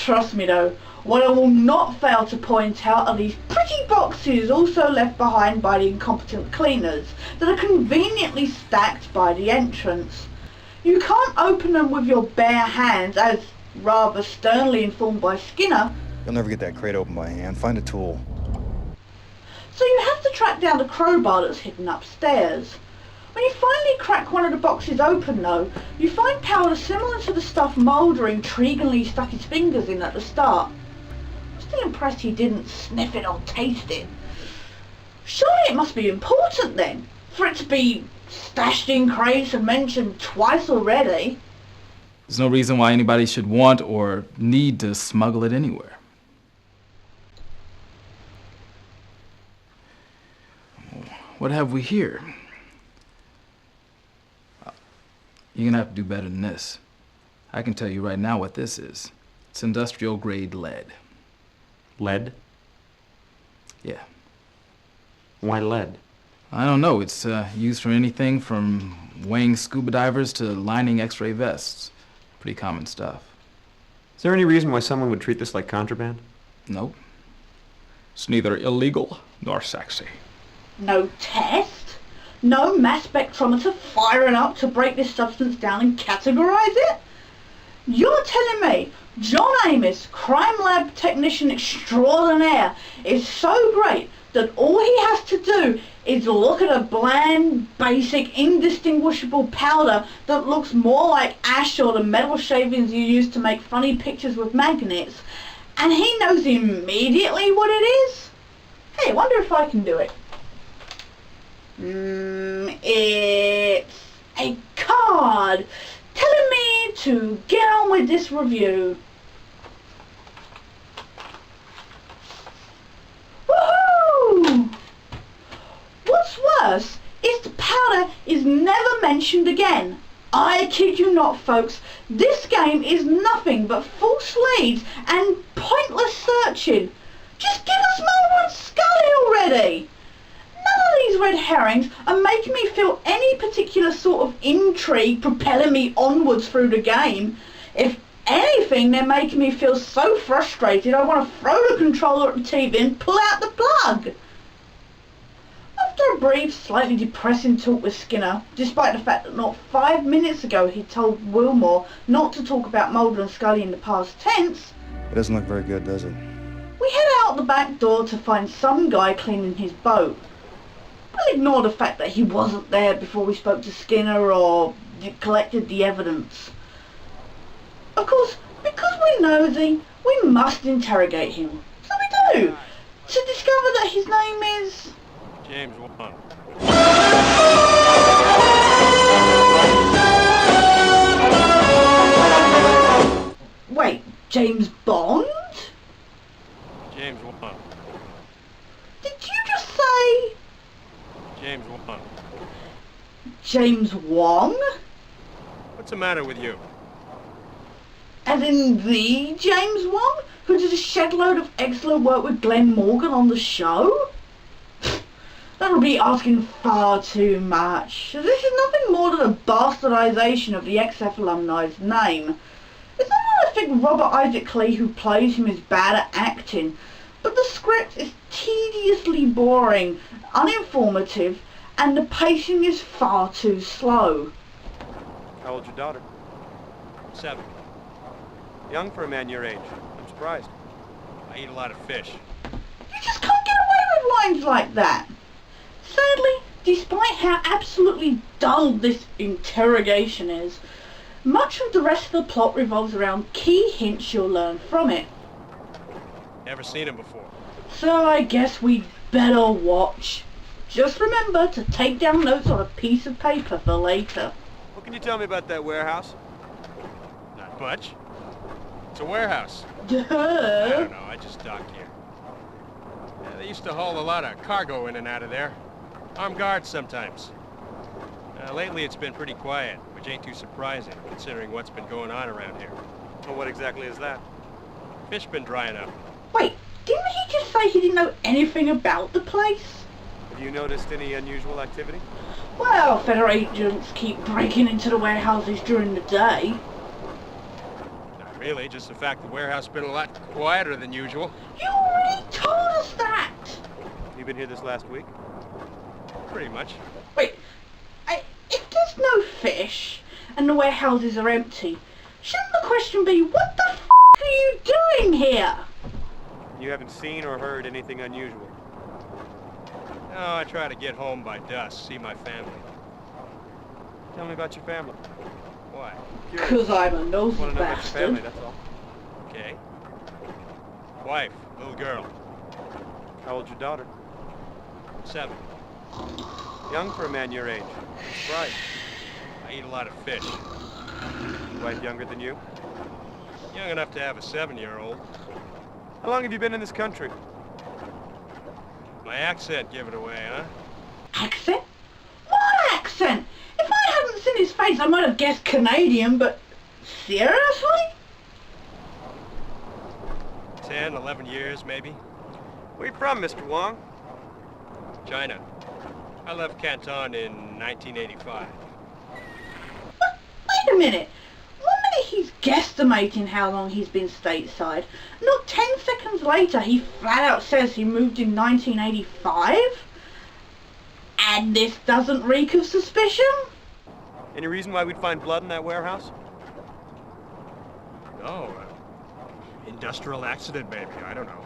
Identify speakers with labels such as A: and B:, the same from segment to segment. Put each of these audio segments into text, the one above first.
A: Trust me though, what I will not fail to point out are these pretty boxes also left behind by the incompetent cleaners that are conveniently stacked by the entrance. You can't open them with your bare hands, as rather sternly informed by Skinner.
B: You'll never get that crate open by hand. Find a tool.
A: So you have to track down the crowbar that's hidden upstairs. When you finally crack one of the boxes open though, you find powder similar to the stuff Mulder intriguingly stuck his fingers in at the start. I'm still impressed he didn't sniff it or taste it. Surely it must be important then, for it to be stashed in crates and mentioned twice already.
C: There's no reason why anybody should want or need to smuggle it anywhere. What have we here? You're gonna have to do better than this. I can tell you right now what this is. It's industrial grade lead.
D: Lead?
C: Yeah.
D: Why lead?
C: I don't know. It's used for anything from weighing scuba divers to lining X-ray vests. Pretty common stuff.
D: Is there any reason why someone would treat this like contraband?
C: Nope. It's neither illegal nor sexy.
A: No test? No mass spectrometer firing up to break this substance down and categorise it? You're telling me John Amos, crime lab technician extraordinaire, is so great that all he has to do is look at a bland, basic, indistinguishable powder that looks more like ash or the metal shavings you use to make funny pictures with magnets, and he knows immediately what it is? Hey, wonder if I can do it. It's a card telling me to get on with this review. Woohoo! What's worse is the powder is never mentioned again. I kid you not, folks, this game is nothing but false leads and pointless searching. Just give us Mulder and Scully already! None of these red herrings are making me feel any particular sort of intrigue propelling me onwards through the game. If anything, they're making me feel so frustrated I want to throw the controller at the TV and pull out the plug. After a brief, slightly depressing talk with Skinner, despite the fact that not 5 minutes ago he told Wilmore not to talk about Mulder and Scully in the past tense,
B: It doesn't look very good, does it?
A: we head out the back door to find some guy cleaning his boat. We'll ignore the fact that he wasn't there before we spoke to Skinner or collected the evidence. Of course, because we're nosy, we must interrogate him. So we do, to discover that his name is...
E: James 1.
A: Wait, James Bond?
E: James 1.
A: Did you just say...
E: James 1.
A: James Wong?
E: What's the matter with you?
A: As in the James Wong, who did a shed load of excellent work with Glenn Morgan on the show? That'll be asking far too much. This is nothing more than a bastardization of the XF alumni's name. It's not that I think Robert Isaac Lee, who plays him, is bad at acting, but the script is tediously boring, uninformative, and the pacing is far too slow.
E: How old's your daughter? 7. Young for a man your age. I'm surprised. I eat a lot of fish.
A: You just can't get away with lines like that. Sadly, despite how absolutely dull this interrogation is, much of the rest of the plot revolves around key hints you'll learn from it.
E: Never seen him before.
A: So I guess we'd better watch. Just remember to take down notes on a piece of paper for later.
E: What can you tell me about that warehouse? Not much. It's a warehouse. I
A: Duh.
E: don't know, I just docked here. Yeah, they used to haul a lot of cargo in and out of there. Armed guards sometimes. Lately it's been pretty quiet, which ain't too surprising, considering what's been going on around here. Well, what exactly is that? Fish been drying up.
A: Wait, didn't he just say he didn't know anything about the place?
E: Have you noticed any unusual activity?
A: Well, federal agents keep breaking into the warehouses during the day.
E: really. Just the fact the warehouse has been a lot quieter than usual.
A: You already told us that!
D: You been here this last week?
E: Pretty much.
A: Wait, if there's no fish and the warehouses are empty, shouldn't the question be, what the f*** are you doing here?
D: You haven't seen or heard anything unusual?
E: No, I try to get home by dusk, see my family.
D: Tell me about your family.
E: Why?
A: Because I'm a nosy
D: Want to know about your family,
A: bastard.
D: that's all.
E: Okay. Wife, little girl,
D: How old's your daughter?
E: 7.
D: Young for a man your age. Right.
E: I eat a lot of fish.
D: Wife younger than you?
E: Young enough to have a 7-year-old.
D: How long have you been in this country?
E: My accent give it away, huh?
A: Accent? What accent? If I hadn't seen his face, I might have guessed Canadian, but seriously?
E: 10, 11 years, maybe.
D: Where you from, Mr. Wong?
E: China. I left Canton in 1985.
A: Wait a minute. 1 minute he's guesstimating how long he's been stateside. Not 10 seconds later he flat out says he moved in 1985? And this doesn't reek of suspicion?
D: Any reason why we'd find blood in that warehouse?
E: No, industrial accident, maybe. I don't know.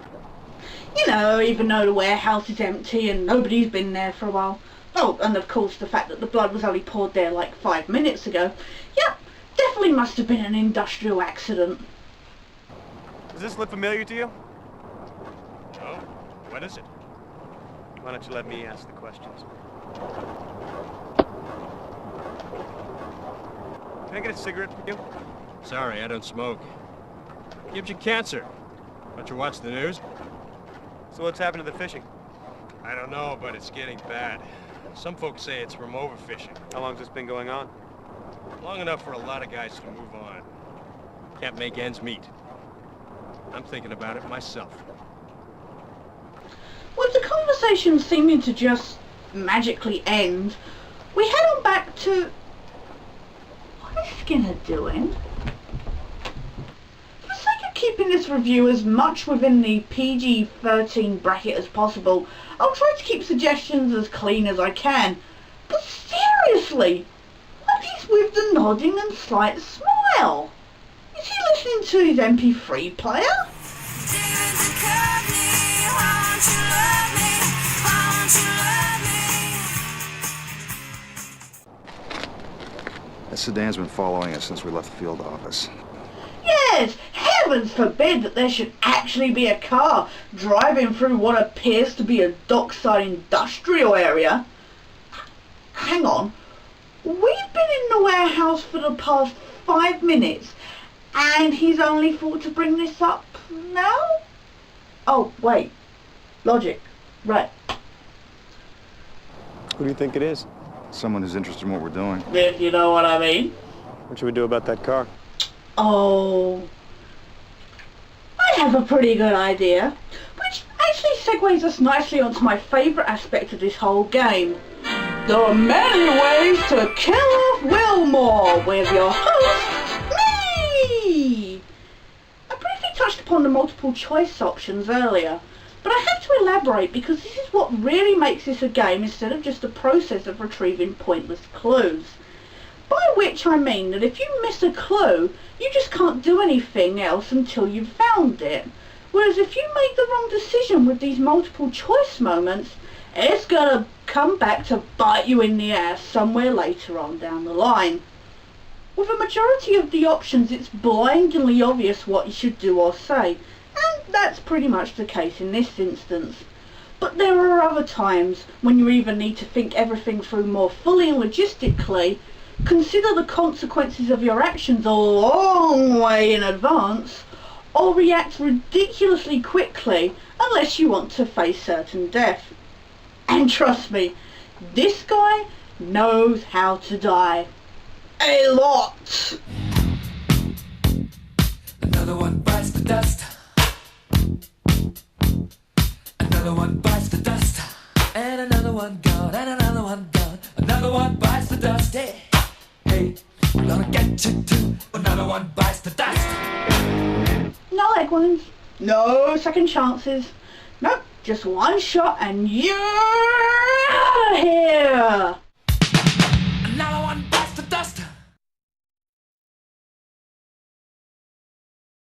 A: You know, even though the warehouse is empty and nobody's been there for a while. Oh, and of course the fact that the blood was only poured there like 5 minutes ago. Yep, definitely must have been an industrial accident.
D: Does this look familiar to you?
E: No? What is it?
D: Why don't you let me ask the questions? Can I get a cigarette from you?
E: Sorry, I don't smoke. Gives you cancer. Don't you watch the news?
D: So what's happened to the fishing?
E: I don't know, but it's getting bad. Some folks say it's from overfishing.
D: How long's this been going on?
E: Long enough for a lot of guys to move on. Can't make ends meet. I'm thinking about it myself.
A: With the conversation seeming to just magically end, we head on back to... What is Skinner doing? For the sake of keeping this review as much within the PG-13 bracket as possible, I'll try to keep suggestions as clean as I can. But seriously, what is with the nodding and slight smile? Is he listening to his MP3 player?
B: That sedan's been following us since we left the field office.
A: Yes, heavens forbid that there should actually be a car driving through what appears to be a dockside industrial area. Hang on, we've been in the warehouse for the past 5 minutes and he's only thought to bring this up now? Oh, wait, logic, right.
D: Who do you think it is?
B: Someone who's interested in what we're doing.
A: If you know what I mean.
D: What should we do about that car?
A: Oh, I have a pretty good idea, which actually segues us nicely onto my favourite aspect of this whole game. There are many ways to kill off Wilmore with your host, me! I briefly touched upon the multiple choice options earlier, but I have to elaborate because this is what really makes this a game instead of just a process of retrieving pointless clues. By which I mean that if you miss a clue, you just can't do anything else until you've found it. Whereas if you make the wrong decision with these multiple choice moments, it's gonna come back to bite you in the ass somewhere later on down the line. With a majority of the options, it's blindingly obvious what you should do or say, and that's pretty much the case in this instance. But there are other times when you either need to think everything through more fully and logistically, consider the consequences of your actions a long way in advance, or react ridiculously quickly unless you want to face certain death. And trust me, this guy knows how to die. A lot!
F: Another one bites the dust. Another one bites the dust. And another one gone, and another one gone. Another one bites the dust. Hey, hey, I'm gonna get you too. Another one bites the dust.
A: take ones. No second chances. Nope, just one shot and you're